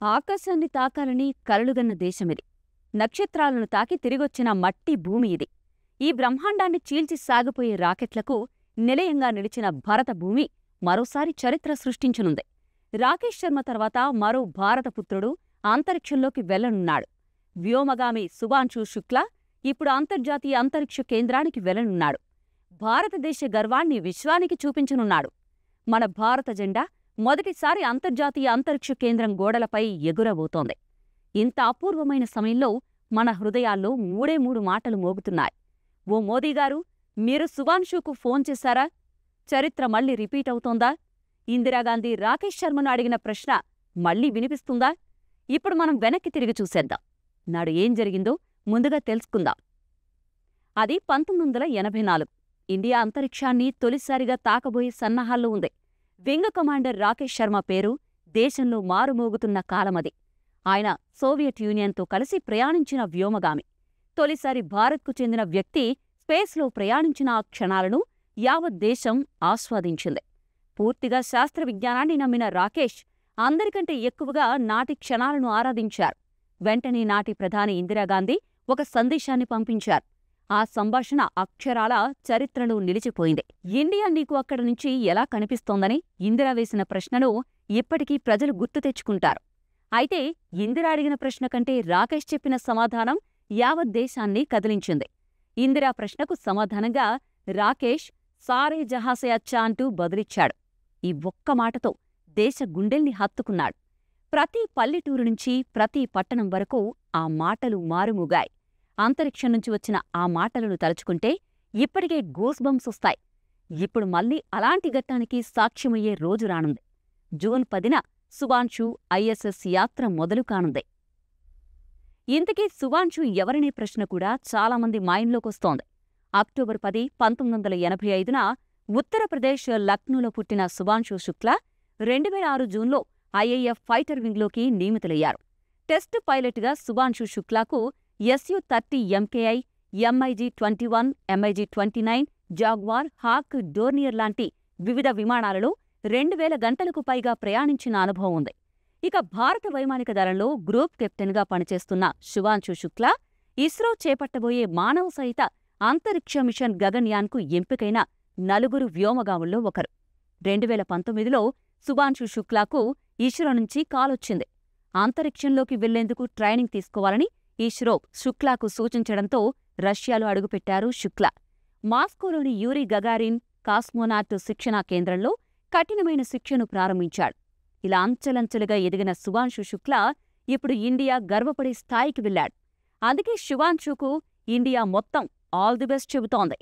ఆకాశాన్ని తాకాలని కలలుగన్న దేశమిది. నక్షత్రాలను తాకి తిరిగొచ్చిన మట్టి భూమి ఇది. ఈ బ్రహ్మాండాన్ని చీల్చి సాగిపోయే రాకెట్లకు నిలయంగా నిలిచిన భరతభూమి మరోసారి చరిత్ర సృష్టించనుంది. రాకేష్ శర్మ తర్వాత మరో భారతపుత్రుడు అంతరిక్షంలోకి వెళ్లనున్నాడు. వ్యోమగామి శుభాంశు శుక్లా ఇప్పుడు అంతర్జాతీయ అంతరిక్ష కేంద్రానికి వెళ్లనున్నాడు. భారతదేశ గర్వాన్ని విశ్వానికి చూపించనున్నాడు. మన భారత జెండా మొదటిసారి అంతర్జాతీయ అంతరిక్ష కేంద్రం గోడలపై ఎగురబోతోంది. ఇంత అపూర్వమైన సమయంలో మన హృదయాల్లో మూడే మూడు మాటలు మోగుతున్నాయి. ఓ మోదీగారు, మీరు శుభాంశుకు ఫోన్ చేశారా? చరిత్ర మళ్లీ రిపీట్ అవుతోందా? ఇందిరాగాంధీ రాకేష్ శర్మను అడిగిన ప్రశ్న మళ్లీ వినిపిస్తుందా? ఇప్పుడు మనం వెనక్కి తిరిగి చూసేద్దాం. నాడు ఏం జరిగిందో ముందుగా తెలుసుకుందాం. అది 1984. ఇండియా అంతరిక్షాన్ని తొలిసారిగా తాకబోయే సన్నాహాల్లో ఉంది. వింగ్ కమాండర్ రాకేష్ శర్మ పేరు దేశంలో మారుమోగుతున్న కాలమది. ఆయన సోవియట్ యూనియన్తో కలిసి ప్రయాణించిన వ్యోమగామి. తొలిసారి భారత్కు చెందిన వ్యక్తి స్పేస్లో ప్రయాణించిన ఆ క్షణాలను యావత్ దేశం ఆస్వాదించింది. పూర్తిగా శాస్త్ర విజ్ఞానాన్ని నమ్మిన రాకేష్ అందరికంటే ఎక్కువగా నాటి క్షణాలను ఆరాధించారు. వెంటనే నాటి ప్రధాని ఇందిరాగాంధీ ఒక సందేశాన్ని పంపించారు. ఆ సంభాషణ అక్షరాల చరిత్రలో నిలిచిపోయింది. ఇండియా నీకు అక్కడి నుంచి ఎలా కనిపిస్తోందని ఇందిరా వేసిన ప్రశ్నను ఇప్పటికీ ప్రజలు గుర్తు తెచ్చుకుంటారు. అయితే ఇందిరా అడిగిన ప్రశ్న కంటే రాకేష్ చెప్పిన సమాధానం యావత్ దేశాన్ని కదిలించింది. ఇందిరా ప్రశ్నకు సమాధానంగా రాకేష్ సారే జహాసే అచ్చా అంటూ బదులిచ్చాడు. ఈ ఒక్క మాటతో దేశ గుండెల్ని హత్తుకున్నాడు. ప్రతి పల్లెటూరు నుంచి ప్రతి పట్టణం వరకు ఆ మాటలు మారుమూగాయి. అంతరిక్షం నుంచి వచ్చిన ఆ మాటలను తలుచుకుంటే ఇప్పటికే గూస్బంప్స్ వస్తాయి. ఇప్పుడు మళ్లీ అలాంటి ఘట్టానికి సాక్ష్యమయ్యే రోజు రానుంది. జూన్ 10న శుభాంశు ఐఎస్ఎస్ యాత్ర మొదలు కానుంది. ఇంతకీ శుభాంశు ఎవరనే ప్రశ్న కూడా చాలామంది మైండ్లోకొస్తోంది. అక్టోబర్ 10, 1985న ఉత్తరప్రదేశ్ లక్నోలో పుట్టిన శుభాంశు శుక్లా 2006 జూన్లో ఐఏఎఫ్ ఫైటర్ వింగ్లోకి నియమితులయ్యారు. టెస్ట్ పైలట్గా శుభాంశు శుక్లాకు SU-30 MKI, MiG-21, MiG-29, Jaguar, Hawk, Dornier లాంటి వివిధ విమానాలలో 2000 గంటలకు పైగా ప్రయాణించిన అనుభవం ఉంది. ఇక భారత వైమానిక దళంలో గ్రూప్ కెప్టెన్గా పనిచేస్తున్న శుభాంశు శుక్లా ఇస్రో చేపట్టబోయే మానవ సహిత అంతరిక్ష మిషన్ గగన్యాన్కు ఎంపికైన నలుగురు వ్యోమగాముల్లో ఒకరు. 2019లో శుభాంశు శుక్లాకు ఇస్రో నుంచి కాలొచ్చింది. అంతరిక్షంలోకి వెళ్లేందుకు ట్రైనింగ్ తీసుకోవాలని ఇస్రో శుక్లాకు సూచించడంతో రష్యాలో అడుగుపెట్టారు శుక్లా. మాస్కోలోని యూరీ గగారిన్ కాస్మోనాట్ శిక్షణా కేంద్రంలో కఠినమైన శిక్షను ప్రారంభించాడు. ఇలా అంచెలంచెలుగా ఎదిగిన శుభాంశు శుక్లా ఇప్పుడు ఇండియా గర్వపడే స్థాయికి వెళ్లాడు. అందుకే శుభాంశుకు ఇండియా మొత్తం ఆల్ ది బెస్ట్ చెబుతోంది.